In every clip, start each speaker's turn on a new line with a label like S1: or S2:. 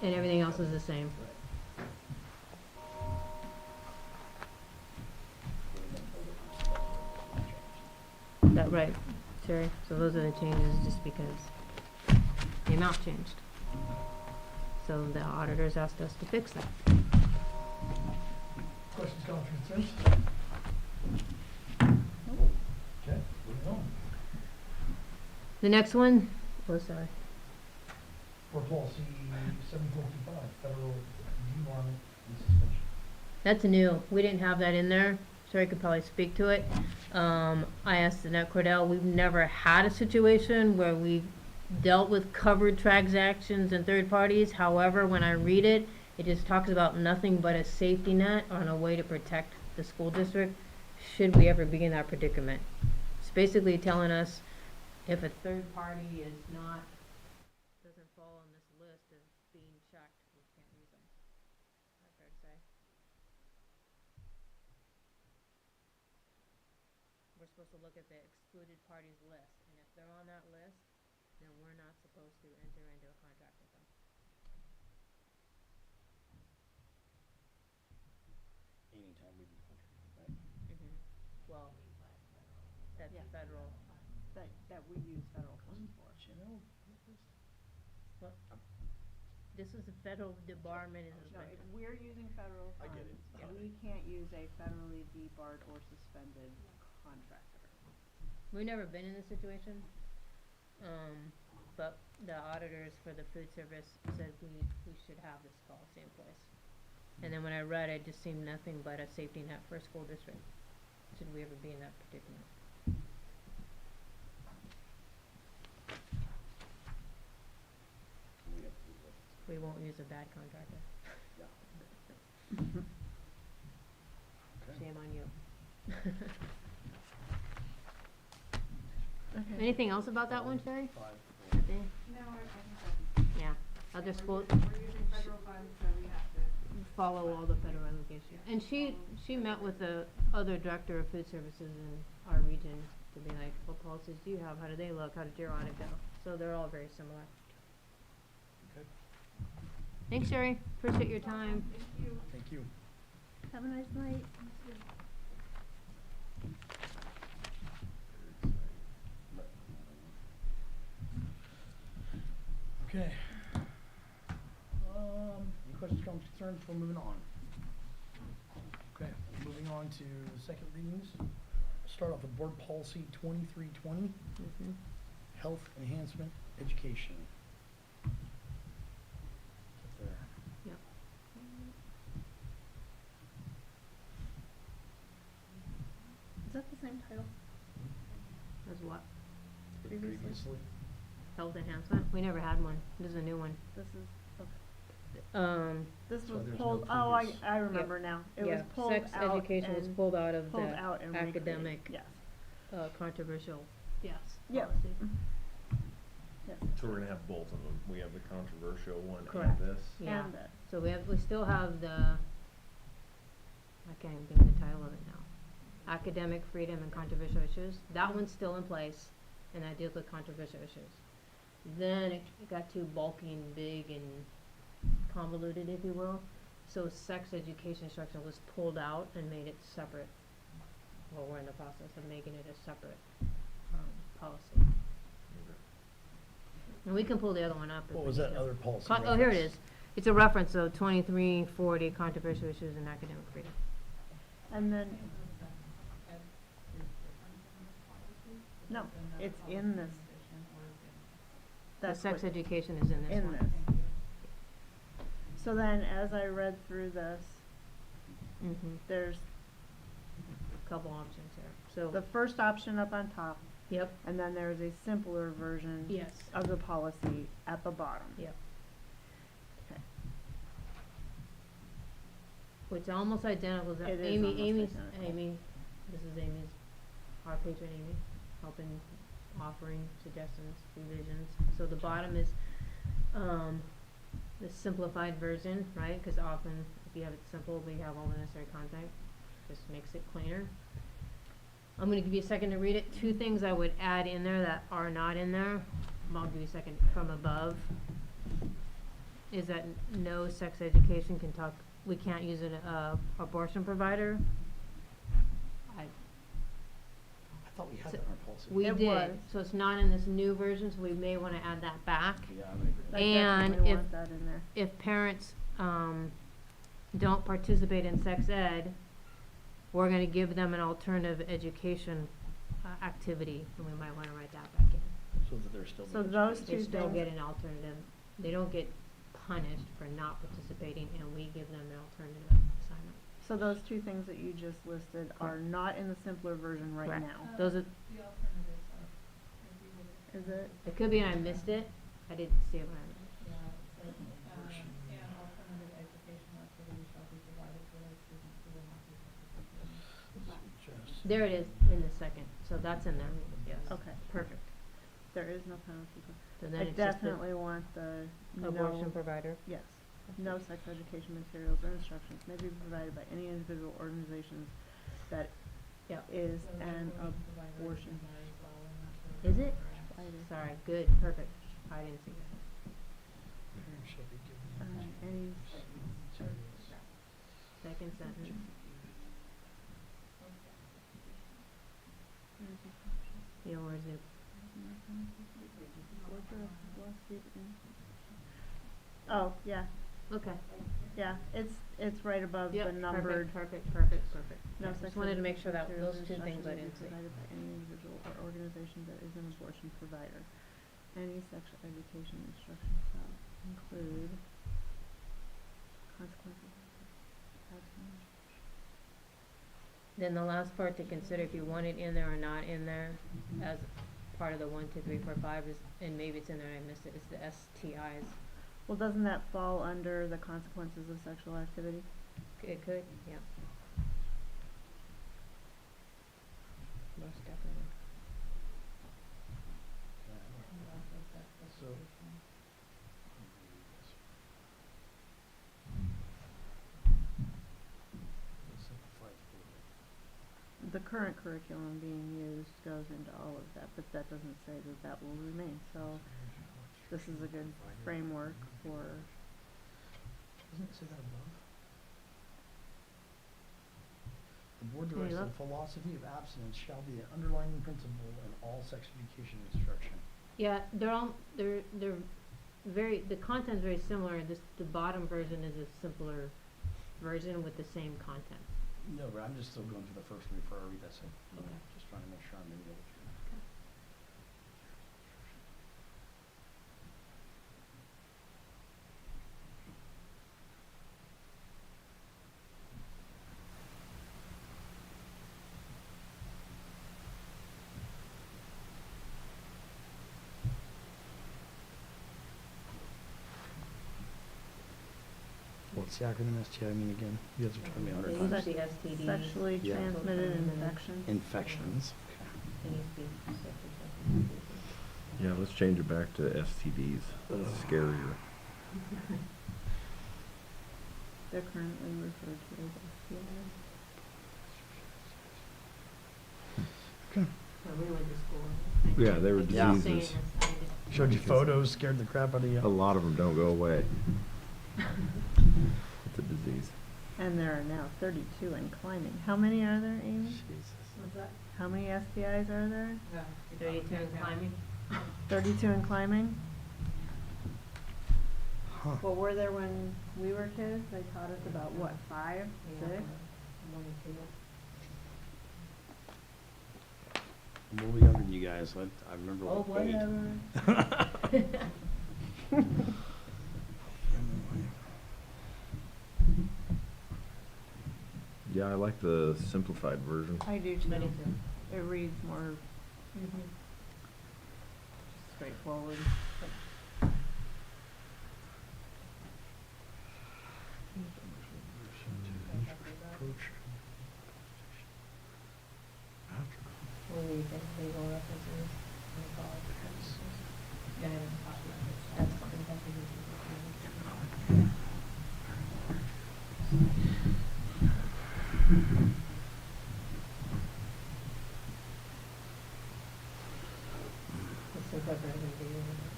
S1: And everything else is the same. That right, Sherry? So those are the changes just because the amount changed. So the auditors asked us to fix that.
S2: Questions, comments, concerns? Okay, moving on.
S1: The next one, oh sorry,
S2: Board policy 7455, federal debarment and suspension.
S1: that's new. We didn't have that in there. Sherry could probably speak to it. I asked Annette Cordell, we've never had a situation where we've dealt with covered transactions and third parties. However, when I read it, it just talks about nothing but a safety net on a way to protect the school district should we ever be in that predicament. It's basically telling us if a third party is not, doesn't fall on this list of being checked, we can't use them. Is that fair to say? We're supposed to look at the excluded parties list, and if they're on that list, then we're not supposed to enter into a contract with them.
S3: Anytime we do contract, right?
S1: Well, that's
S4: Yeah.
S1: federal.
S4: That we use federal funds for.
S3: General purpose?
S1: What? This is the federal debarment and
S4: No, if
S1: suspension.
S4: we're using federal
S3: I get
S4: funds,
S3: it.
S4: we can't use a federally debarred or suspended contractor.
S1: We've never been in this situation, but the auditors for the food service said we should have this policy in place. And then when I read it, just seemed nothing but a safety net for a school district, should we ever be in that predicament.
S3: We have to do that.
S1: We won't use a bad contractor.
S3: Yeah. Okay.
S1: Shame on you.
S4: Okay.
S1: Anything else about that one, Sherry?
S3: 5,
S5: No, I think
S1: Yeah, other school,
S5: we're using federal funds, so we have to.
S1: follow all the federal regulations. And she met with the other director of food services in our region to be like, what policies do you have? How do they look? How did your audit go? So they're all very similar.
S2: Okay,
S1: Thanks, Sherry. Appreciate your time.
S5: Thank you.
S2: thank you.
S4: Have a nice night.
S2: Okay. Any questions, comments, concerns before moving on? Okay, moving on to second readings. Start off with board policy 2320, health enhancement education. Up there.
S1: Yep.
S4: Is that the same title?
S1: As what?
S4: Previously.
S1: Health enhancement? We never had one. This is a new one.
S4: This is, okay. This
S2: So
S4: was
S2: there's
S4: pulled,
S2: no
S4: oh,
S2: previous.
S4: I remember now. It was
S1: Yeah,
S4: pulled
S1: sex
S4: out
S1: education was
S4: and
S1: pulled out of
S4: pulled
S1: the
S4: out and recreated.
S1: academic,
S4: Yes.
S1: controversial, yes,
S4: Yep.
S1: policy.
S4: Yes.
S6: So we're gonna have both of them. We have the controversial one
S1: Correct.
S6: and this.
S1: Yeah.
S4: And
S1: So we still have the, I can't even think of the title of it now. Academic freedom and controversial issues. That one's still in place, and that deals with controversial issues. Then it got too bulky and big and convoluted, if you will. So sex education instruction was pulled out and made it separate. Well, we're in the process of making it a separate, policy. And we can pull the other one up. if
S2: What
S1: we
S2: was
S1: need
S2: that
S1: to.
S2: other policy?
S1: Oh, here it
S2: reference?
S1: is. It's a reference, so 2340, controversial issues in academic freedom.
S4: And then, no, it's in this.
S1: The
S4: That's
S1: sex
S4: what-
S1: education is in this
S4: in
S1: one.
S4: this. So then, as I read through this, there's
S1: Couple options here. So,
S4: the first option up on top,
S1: yep,
S4: and then there's a simpler version
S1: yes,
S4: of the policy at the bottom.
S1: yep.
S4: Okay.
S1: Which almost identical to
S4: It is
S1: Amy,
S4: almost
S1: Amy's,
S4: identical.
S1: Amy, this is Amy's, our patron Amy, helping, offering suggestions, revisions. So the bottom is, the simplified version, right? Cause often if you have it simple, we have all the necessary content, just makes it cleaner. I'm gonna give you a second to read it. Two things I would add in there that are not in there. I'll give you a second from above. is that no sex education we can't use an, abortion provider.
S2: I thought we had that in our policy.
S1: We
S4: It
S1: did,
S4: was.
S1: so it's not in this new version, so we may wanna add that back.
S3: Yeah, I would agree.
S4: I
S1: And
S4: definitely
S1: if-
S4: want that in there.
S1: If parents, don't participate in sex ed, we're gonna give them an alternative education, activity, and we might wanna write that back in.
S2: So that they're still.
S4: So
S2: being
S4: those
S2: educated.
S1: They
S4: two
S1: still
S4: things.
S1: get an alternative, they don't get punished for not participating, and we give them an alternative assignment.
S4: So those two things that you just listed are not in the simpler version right
S1: Correct.
S4: now.
S1: Those are,
S5: The alternatives are, if you look at.
S4: Is it?
S1: it could be I missed it, I didn't see it when I read it.
S5: Yeah, it's like, and alternative educational activities shall be provided for those students who will not be participating.
S2: Just-
S1: There it is, in the second, so that's in there, yes.
S4: Okay.
S1: Perfect.
S4: There is no penalty for,
S1: So then
S4: I
S1: it's just the
S4: definitely want the
S1: abortion
S4: no,
S1: provider.
S4: yes. No sex education materials or instructions may be provided by any individual organizations that
S1: Yep.
S4: is
S5: So the
S4: an
S5: provider
S4: abortion.
S5: can vary following that
S1: Is it?
S4: provider.
S1: Sorry, good, perfect, I didn't see that.
S2: Parents shall be given
S4: Any,
S1: Second sentence. Yeah, where's it?
S4: oh, yeah,
S1: Okay.
S4: yeah, it's right above
S1: Yep,
S4: the numbered.
S1: Perfect.
S4: No
S1: I
S4: sex
S1: just wanted to make sure that
S4: materials
S1: those
S4: or
S1: two things I
S4: instructions may be
S1: didn't see.
S4: provided by any individual or organization that is an abortion provider. Any sexual education instruction shall include consequences of abstinence.
S1: Then the last part to consider, if you want it in there or not in there, as part of the 1, 2, 3, 4, 5 is, and maybe it's in there and I missed it, is the STIs.
S4: Well, doesn't that fall under the consequences of sexual activity?
S1: It could, yeah. Most definitely.
S2: So. Simplified a little bit.
S4: The current curriculum being used goes into all of that, but that doesn't say that that will remain, so this is a good framework for,
S2: Doesn't it say that above? The board
S1: Can you
S2: directs that
S1: look?
S2: philosophy of abstinence shall be an underlying principle in all sex education instruction.
S1: Yeah, they're very, the content's very similar, the bottom version is a simpler version with the same content.
S2: No, but I'm just still going through the first three before I read that, so,
S1: Okay.
S2: just trying to make sure I'm in the old. What's the acronym STI mean again? You guys have told me 100 times.
S1: The STD.
S4: sexually
S2: Yeah.
S4: transmitted infection.
S2: Infections.
S1: It needs to be separate.
S6: Yeah, let's change it back to STDs. That's scarier.
S4: They're currently referred to as STIs.
S1: When we went to school.
S6: Yeah, they were
S1: I keep
S2: Yeah.
S1: saying
S6: diseases.
S1: this, I just-
S2: Showed you photos, scared the crap out of you.
S6: A lot of them don't go away. It's a disease.
S4: And there are now 32 and climbing. How many are there, Amy?
S2: Jesus.
S5: What's that?
S4: How many STIs are there?
S1: 32 and climbing.
S4: 32 and climbing?
S2: Huh.
S4: What were there when we were kids? They taught us about, what, 5, 6?
S3: I'm a little younger than you guys, I remember
S1: Oh,
S3: like 8.
S1: whatever.
S6: Yeah, I like the simplified version.
S4: I do too.
S1: I do too.
S4: It reads more straightforward.
S1: We'll leave the legal references in the college references. Go ahead and talk about it. That's fine, that's a good thing. It's simpler for everybody,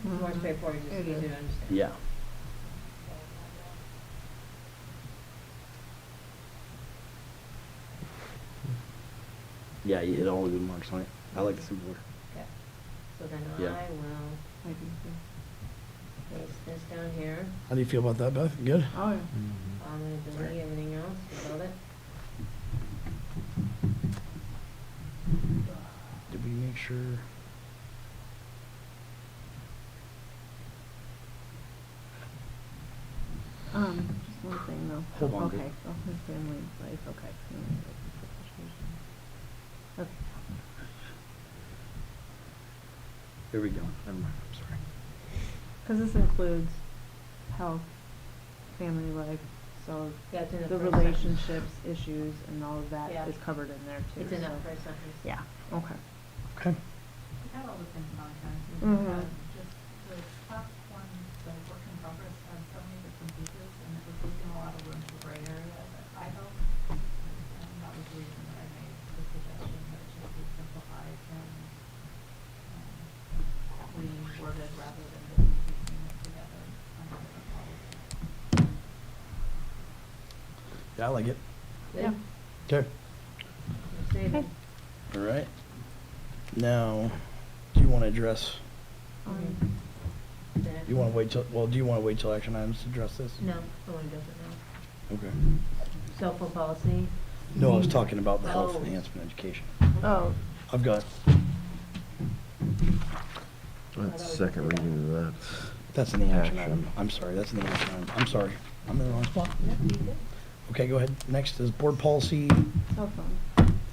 S1: it's more straightforward, just
S4: It
S1: easier
S4: is.
S1: to understand.
S3: Yeah. Yeah, you hit all the good marks on it. I like the simpler.
S1: Okay. So then
S3: Yeah.
S1: I will
S4: I do too.
S1: paste this down here.
S2: How do you feel about that, Beth? Good?
S4: Oh, yeah.
S1: I'm gonna delete everything else above it.
S2: Did we make sure?
S4: Just one thing though.
S3: Hold on,
S4: Okay,
S3: dude.
S4: health and family life, okay. Family life participation. Okay.
S3: Here we go. Never mind. I'm sorry.
S4: Cause this includes health, family life, so
S1: Yeah, it's in the
S4: the
S1: first sentence.
S4: relationships, issues, and all of that
S1: Yeah.
S4: is covered in there too.
S1: It's in that
S4: so-
S1: first sentence.
S4: Yeah, okay.
S2: Okay.
S5: We have all the same content, we
S4: Mhm.
S5: had just the top one, the work in progress, had so many different pieces, and it was leaving a lot of room for gray area that I felt. And that was the reason that I made the suggestion that it should be simplified and, reworded rather than just piecing it together under different policies.
S2: Yeah, I like it.
S4: Yeah.
S1: Good?
S2: Okay.
S1: Save it.
S2: All right. Now, do you want to address,
S1: The next
S2: you want
S1: one.
S2: to wait till, well, do you want to wait till action items to address this?
S1: No, I wanna do it now.
S2: Okay.
S1: Cell phone policy.
S2: No, I was talking about the health
S1: Oh.
S2: enhancement education.
S4: Oh,
S2: I've got,
S6: That's second reading of that.
S2: that's in the action
S6: Action.
S2: item. I'm sorry, that's in the action item. I'm sorry. I'm in the wrong spot.
S1: Yep, you good?
S2: Okay, go ahead. Next is board policy
S4: cell phone.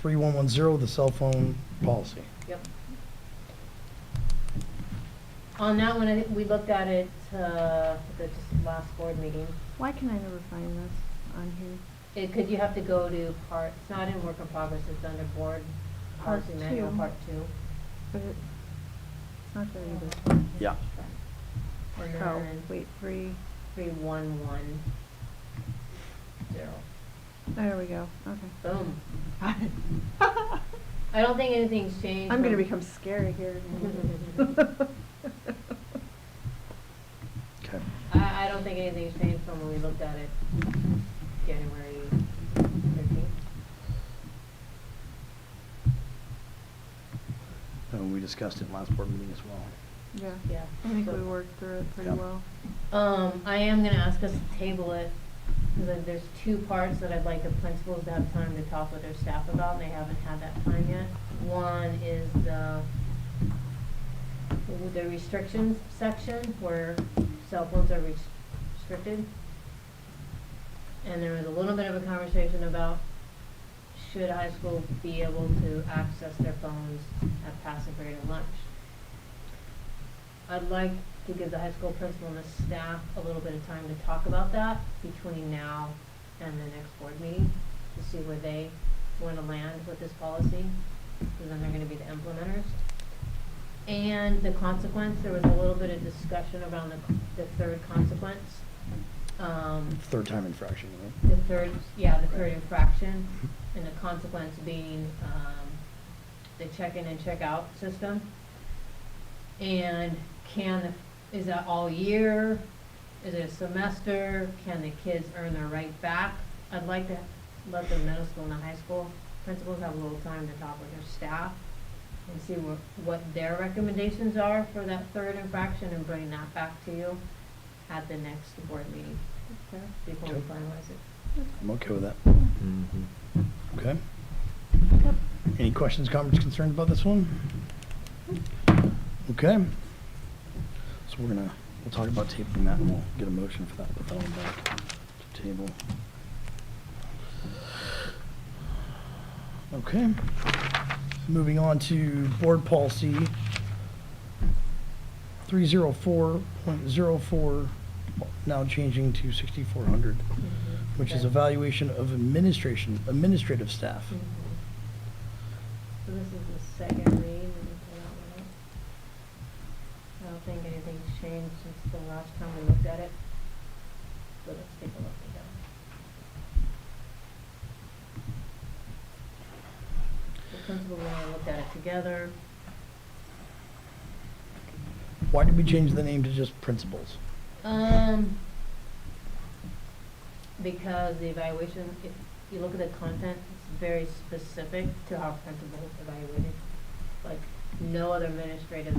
S2: 3110, the cell phone policy.
S1: Yep. On that one, I think we looked at it, the just last board meeting.
S4: Why can I never find this on here?
S1: It, could you have to go to part, it's not in work in progress, it's under board
S4: Part
S1: policy manual,
S4: two.
S1: part two.
S4: But it's not there either.
S2: Yeah.
S1: And
S4: Oh,
S1: then
S4: wait,
S1: 3110.
S4: there we go, okay.
S1: Boom. I don't think anything's changed.
S4: I'm gonna
S1: from-
S4: become scary here.
S2: Okay.
S1: I don't think anything's changed from when we looked at it January 13th.
S2: We discussed it last board meeting as well.
S4: Yeah,
S1: Yeah.
S4: I think
S1: so-
S4: we worked through it pretty
S2: Yeah.
S4: well.
S1: I am gonna ask us to table it, because there's two parts that I'd like the principals to have time to talk with their staff about, and they haven't had that time yet. One is the restrictions section, where cell phones are restricted. And there was a little bit of a conversation about, should high school be able to access their phones at passing period and lunch? I'd like to give the high school principal and the staff a little bit of time to talk about that between now and the next board meeting, to see where they want to land with this policy, because then they're gonna be the implementers. And the consequence, there was a little bit of discussion around the third consequence.
S2: Third time infraction, right?
S1: The third infraction, and the consequence being, the check-in and check-out system. And is that all year? Is it a semester? Can the kids earn their right back? I'd like to let the middle school and the high school principals have a little time to talk with their staff and see what their recommendations are for that third infraction, and bring that back to you at the next board meeting
S4: Okay.
S1: before we
S2: Okay.
S1: finalize it.
S2: I'm okay with that.
S6: Mhm.
S2: Okay.
S4: Yep.
S2: Any questions, comments, concerns about this one? Okay. So we'll talk about tabling that, and we'll get a motion for that, put that one back to table. Okay. Moving on to board policy 304.04, now changing to 6400, which is
S1: Okay.
S2: evaluation of administrative staff.
S1: Mhm. So this is the second read, let me pull that one up. I don't think anything's changed since the last time we looked at it. So let's take a look at that. The principal and I looked at it together.
S2: Why did we change the name to just principals?
S1: Because the evaluation, you look at the content, it's very specific to how principals evaluated. Like, no other administrative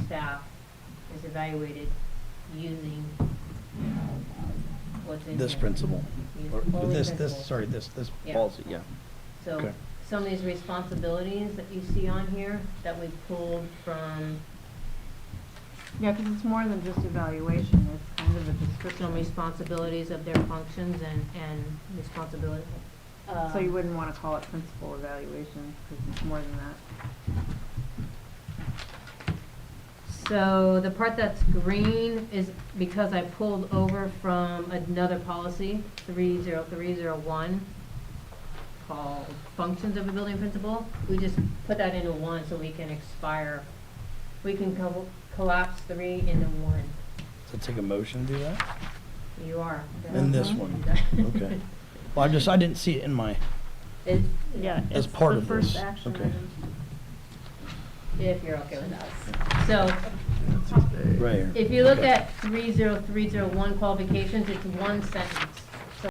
S1: staff is evaluated using what's in
S2: This
S1: here.
S2: principle,
S1: Use
S2: or
S1: only
S2: this,
S1: principals.
S2: sorry, this
S1: Yeah.
S2: policy, yeah.
S1: So,
S2: Okay.
S1: some of these responsibilities that you see on here that we pulled from
S4: Yeah, 'cause it's more than just evaluation, it's kind of a
S1: some
S4: description.
S1: responsibilities of their functions and responsibility.
S4: So you wouldn't wanna call it principal evaluation, 'cause it's more than that.
S1: So the part that's green is because I pulled over from another policy, 30301, called functions of a building principal. We just put that into one so we can we can collapse 3 into 1.
S2: So take a motion to do that?
S1: You are.
S2: In this one, okay. Well, I didn't see it in my,
S1: It,
S4: Yeah,
S2: As
S4: it's
S2: part
S4: the
S2: of
S4: first
S2: this,
S4: action
S2: okay.
S4: item.
S1: if you're okay with that. So,
S2: right here.
S1: if you look
S2: Okay.
S1: at 30301 qualifications, it's one sentence.